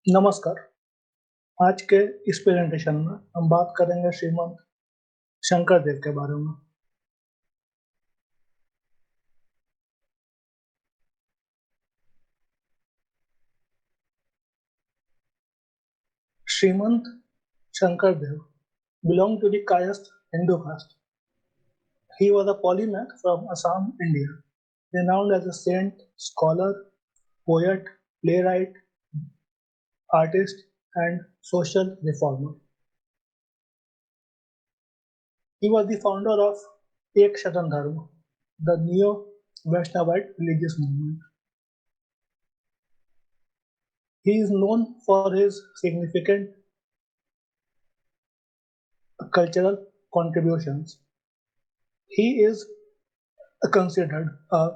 नमस्कार। आज के इस प्रेजेंटेशन में हम बात करेंगे श्रीमंत शंकरदेव के बारे में। श्रीमंत Shankardev belonged to the Kayastha Hindu caste. He was a polymath from Assam, India, renowned as a saint, scholar, poet, playwright, artist, and social reformer. He was the founder of Ekatma Dharma, the neo-Vaishnavite religious movement. He is known for his significant cultural contributions. He is considered a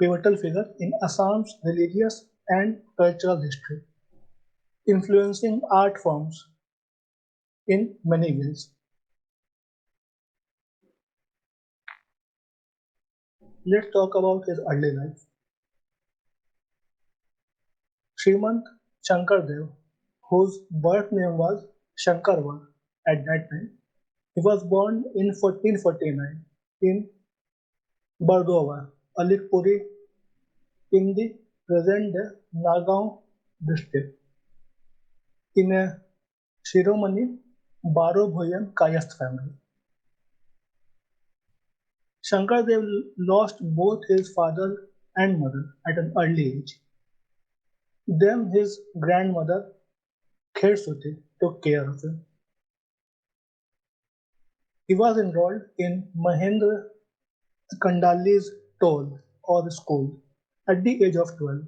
pivotal figure in Assam's religious and cultural history, influencing art forms in many ways. Let's talk about his early life. Srimant Shankardev, whose birth name was Shankarva at that time, he was born in 1449 in Bardova, Alikpuri, in the present-day Nagaon district, in a Shiromani Baro-Bhuyan Kayasth family. Shankardev lost both his father and mother at an early age. Then his grandmother Khersuti took care of him. He was enrolled in Mahendra Kandali's toll or school at the age of 12.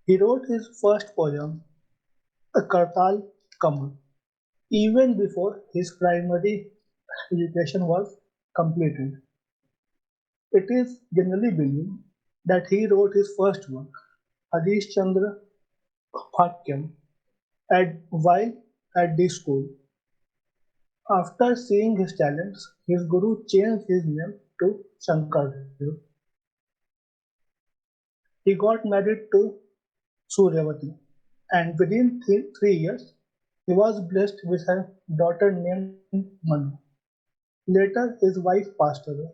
He wrote his first poem, a Kartal Kamal, even before his primary education was completed. It is generally believed that he wrote his first work, Harish Chandra Bhakyam, while at the school. After seeing his talents, his guru changed his name to Shankardev. He got married to Suryavati, and within 3 years, he was blessed with a daughter named Manu. Later, his wife passed away.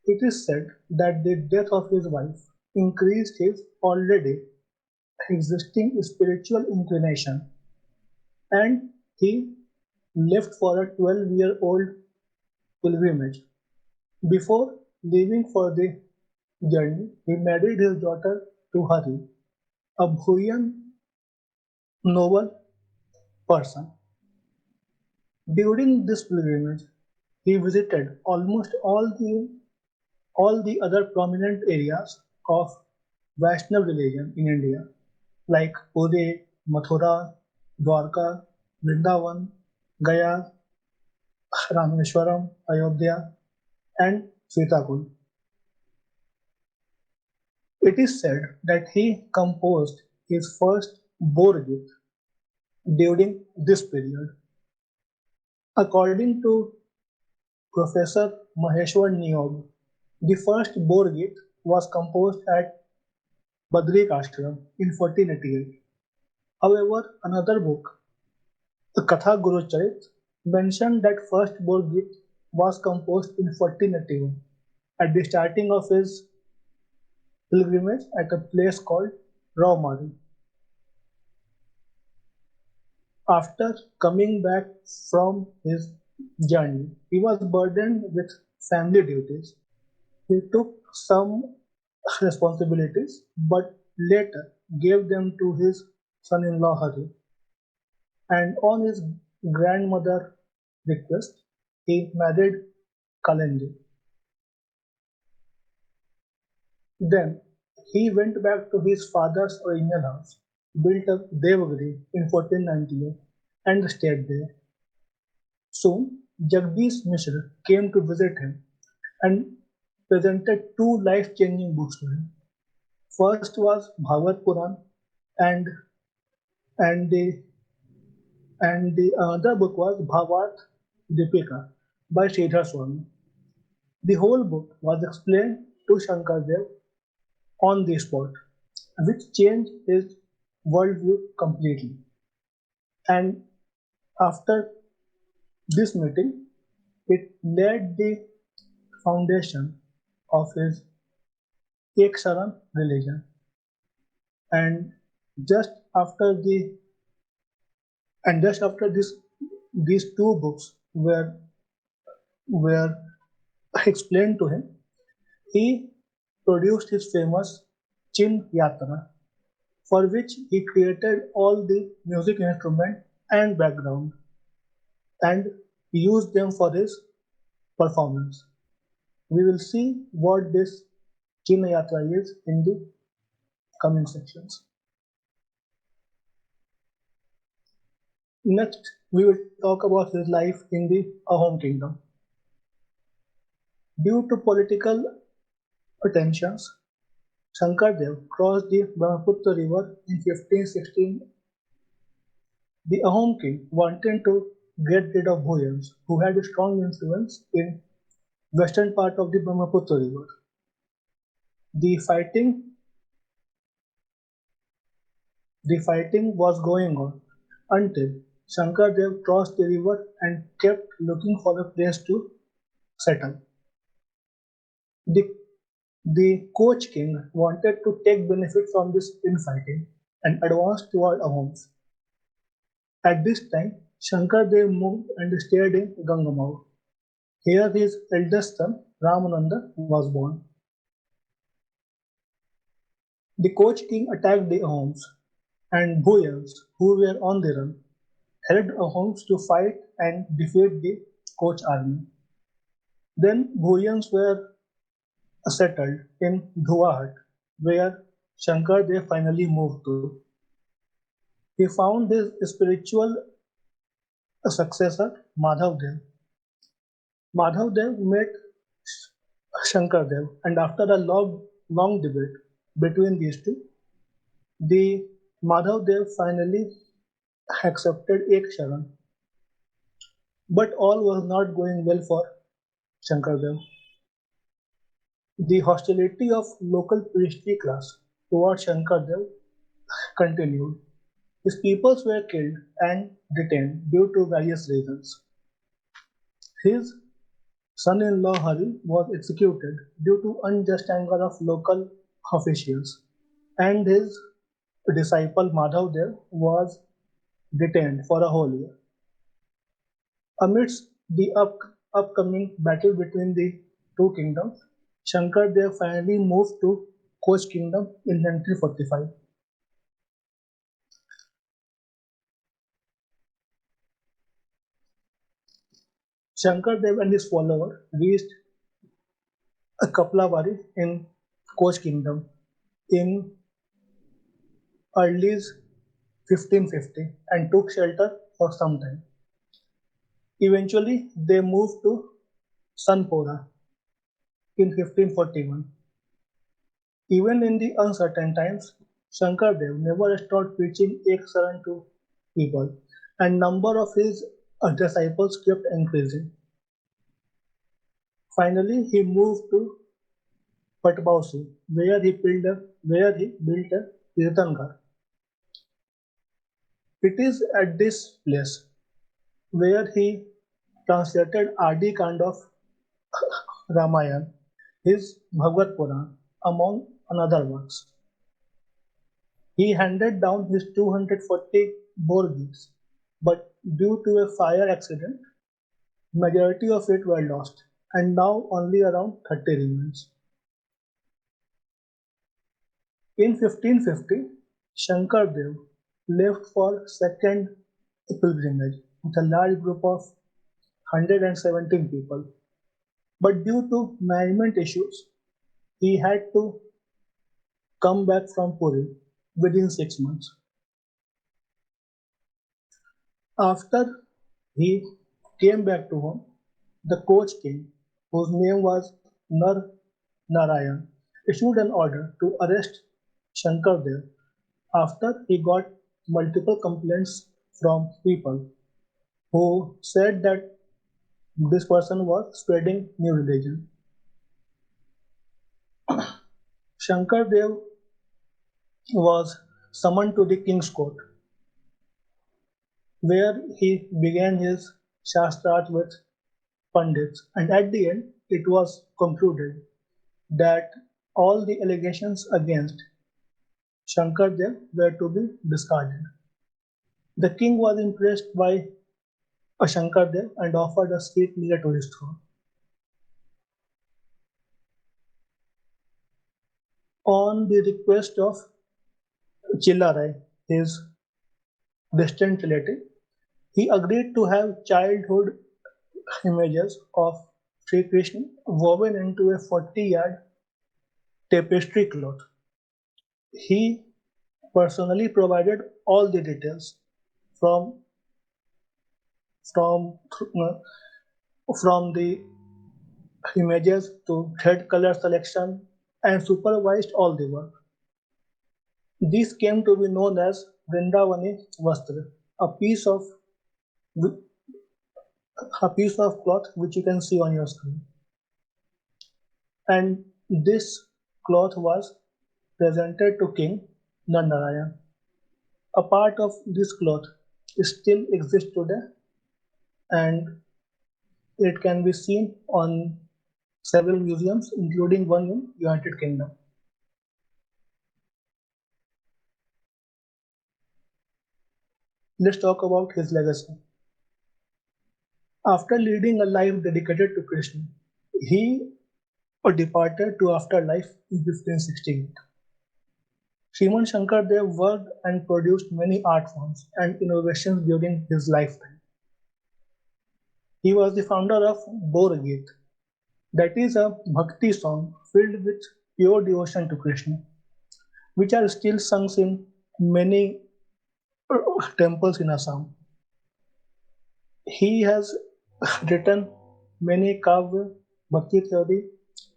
It is said that the death of his wife increased his already existing spiritual inclination, and he left for a 12-year-old pilgrimage. Before leaving for the journey, he married his daughter to Hari, a Bhuyan noble person. During this pilgrimage, he visited almost all the other prominent areas of Vaishnav religion in India, like Puri, Mathura, Dwarka, Vrindavan, Gaya, Rameshwaram, Ayodhya, and Sitakul. It is said that he composed his first Borgit during this period. According to Professor Maheshwar Niyog, the first Borgit was composed at Badrik Ashram in 1488. However, another book, the Katha Guru Charit, mentioned that first Borgit was composed in 1481 at the starting of his pilgrimage at a place called Raumari. After coming back from his journey, he was burdened with family duties. He took some responsibilities but later gave them to his son-in-law Hari, and on his grandmother's request, he married Kalindi. Then he went back to his father's original house, built up Devagiri in 1498, and stayed there. Soon, Jagdish Mishra came to visit him and presented two life-changing books to him. First was Bhagavad Puran, and and the and the other book was Bhagavad Deepika by Sridhar Swami. The whole book was explained to Shankardev on the spot, which changed his worldview completely. And after this meeting, it laid the foundation of his Eksaran religion. And just after the just after these two books were explained to him, he produced his famous Chin Yatra, for which he created all the music instrument and background and used them for his performance. We will see what this Chin Yatra is in the coming sections. Next, we will talk about his life in the Ahom kingdom. Due to political tensions, Shankardev crossed the Brahmaputra river in 1516. The Ahom king wanted to get rid of Bhuyans, who had a strong influence in western part of the Brahmaputra river. The fighting the fighting was going on until Shankardev crossed the river and kept looking for a place to settle. The, the Koch king wanted to take benefit from this infighting and advanced toward Ahoms. At this time, Shankardev moved and stayed in Gangamau. Here his eldest son, Ramananda, was born. The Koch king attacked the Ahoms, and Bhuyans, who were on the run, helped Ahoms to fight and defeat the Koch army. Then Bhuyans were settled in Dhuwahat, where Shankardev finally moved to. He found his spiritual successor, Madhavdev. Madhavdev met Shankardev, and after a long debate between these two, the Madhavdev finally accepted Ek Sharan. But all was not going well for Shankardev. The hostility of local priestly class towards Shankardev continued. His peoples were killed and detained due to various reasons. His son-in-law Hari was executed due to unjust anger of local officials, and his disciple Madhavdev was detained for a whole year. Amidst the upcoming battle between the two kingdoms, Shankardev finally moved to Koch kingdom in 1945. Shankardev and his followers reached Kaplavari in Koch kingdom in early 1550 and took shelter for some time. Eventually, they moved to Sanpora in 1541. Even in the uncertain times, Shankardev never stopped preaching Ek Saran to people, and number of his disciples kept increasing. Finally, he moved to Patbausi, where he built a Kirtangar. It is at this place where he translated Adi Kand of Ramayana, his Bhagavad Puran, among another works. He handed down his 240 bore gifts, but due to a fire accident, majority of it were lost, and now only around 30 remains. In 1550, Shankardev left for second pilgrimage with a large group of 117 people, but due to management issues, he had to come back from Puri within 6 months. After he came back to home, the Koch king, whose name was Nar Narayan, issued an order to arrest Shankardev after he got multiple complaints from people who said that this person was spreading new religion. Shankardev was summoned to the king's court, where he began his shastras with Pandits, and at the end it was concluded that all the allegations against Shankardev were to be discarded. The king was impressed by Shankardev and offered a seat near to his throne. On the request of Chillarai, his distant relative, he agreed to have childhood images of Sri Krishna woven into a 40-yard tapestry cloth. He personally provided all the details from from from the images to thread color selection and supervised all the work. This came to be known as Vrindavani Vastra, a piece of a piece of cloth which you can see on your screen. And this cloth was presented to King Nandarayan. A part of this cloth still exists today and it can be seen on several museums, including one in United Kingdom. Let's talk about his legacy. After leading a life dedicated to Krishna, he departed to afterlife in 1568. Sriman Shankardev worked and produced many art forms and innovations during his lifetime. He was the founder of Gaur-Geet, that is a Bhakti song filled with pure devotion to Krishna, which are still sung in many temples in Assam. He has written many kavya bhakti theory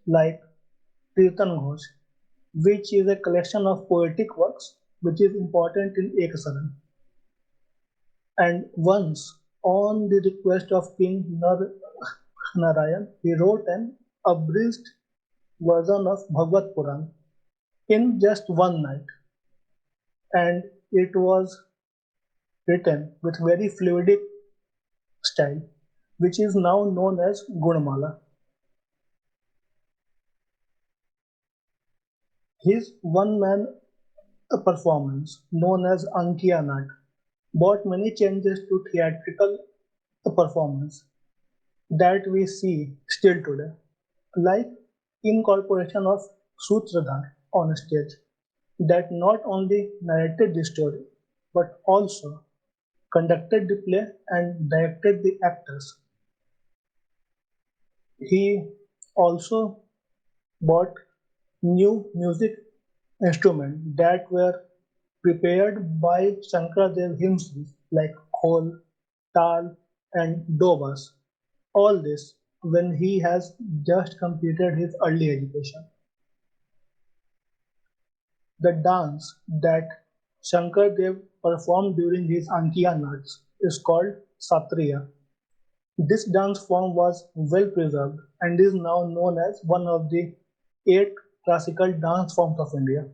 like Kirtan Ghosh, which is a collection of poetic works which is important in Ekasaran. And once, on the request of King Narayan, he wrote an abridged version of Bhagavad Puran in just one night, and it was written with very fluidic style, which is now known as Gunamala. His one-man performance, known as Ankiya Nat, brought many changes to theatrical performance that we see still today, like incorporation of Sutradhar on stage that not only narrated the story but also conducted the play and directed the actors. He also bought new music instruments that were prepared by Shankardev himself, like khol, tal, and dobas. All this when he has just completed his early education. The dance that Shankardev performed during his Ankiya Nats is called Satriya. This dance form was well preserved and is now known as one of the eight classical dance forms of India.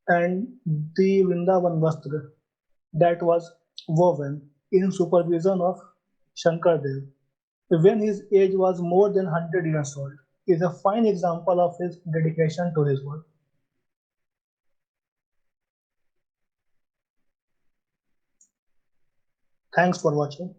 And the Vrindavan Vastra that was woven in supervision of Shankardev when his age was more than 100 years old is a fine example of his dedication to his work. Thanks for watching.